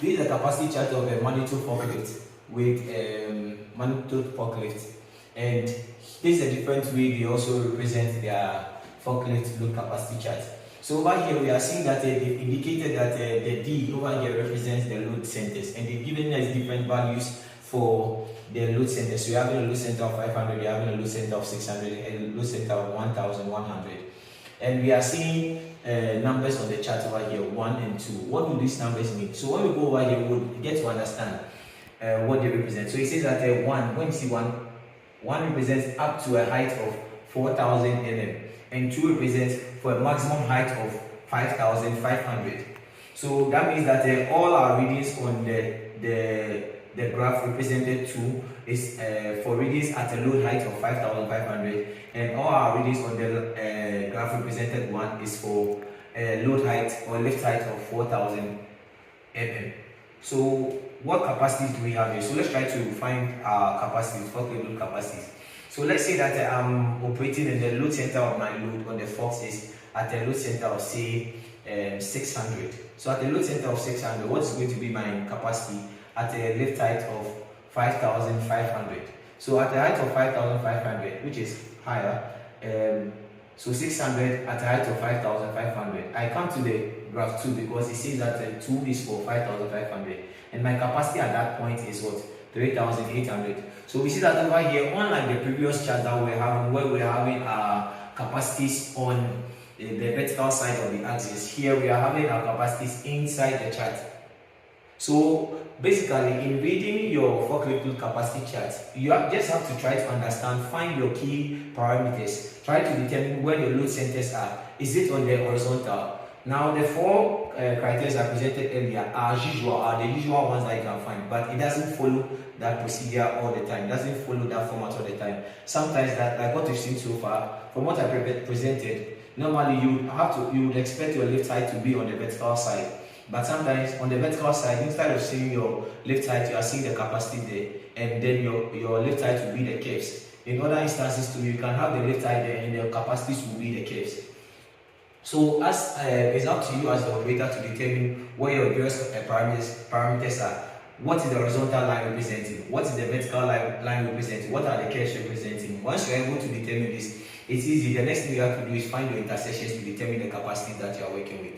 This is a capacity chart of a magnitude forklift with magnitude forklift, and this is a different way they also represent their forklift load capacity chart. So over here we are seeing that they've indicated that the D over here represents the load centers, and they've given us different values for the load centers. So you're having a load center of 500, you're having a load center of 600, and a load center of 1100. And we are seeing numbers on the chart over here, 1 and 2. What do these numbers mean? So when we go over here, we'll get to understand what they represent. So it says that 1, when you see 1 represents up to a height of 4,000 mm, and 2 represents for a maximum height of 5,500. So that means that all our readings on the graph represented 2 is for readings at a load height of 5,500, and all our readings on the graph represented 1 is for load height or lift height of 4,000 mm. So what capacities do we have here? So let's try to find our capacities, forklift load capacities. So let's say that I'm operating in the load center of my load on the forks is at a load center of say 600. So at a load center of 600, what is going to be my capacity at a lift height of 5,500? So at a height of 5,500, which is higher, so 600 at a height of 5,500. I come to the graph 2 because it says that 2 is for 5,500, and my capacity at that point is what? 3,800. So we see that over here, unlike the previous chart that we're having, where we're having our capacities on the vertical side of the axis, here we are having our capacities inside the chart. So basically, in reading your forklift load capacity chart, you just have to try to understand, find your key parameters, try to determine where your load centers are. Is it on the horizontal? Now, the 4 criteria I presented earlier are the usual ones that you can find, but it doesn't follow that procedure all the time. It doesn't follow that format all the time. Sometimes, that like what we've seen so far, from what I presented, normally you would expect your lift height to be on the vertical side. But sometimes on the vertical side, instead of seeing your lift height, you are seeing the capacity there, and then your lift height will be the curves. In other instances too, you can have the lift height there and your capacities will be the curves. So as it's up to you as the operator to determine where your various parameters are. What is the horizontal line representing? What is the vertical line representing? What are the curves representing? Once you are able to determine this, it's easy. The next thing you have to do is find your intersections to determine the capacity that you are working with.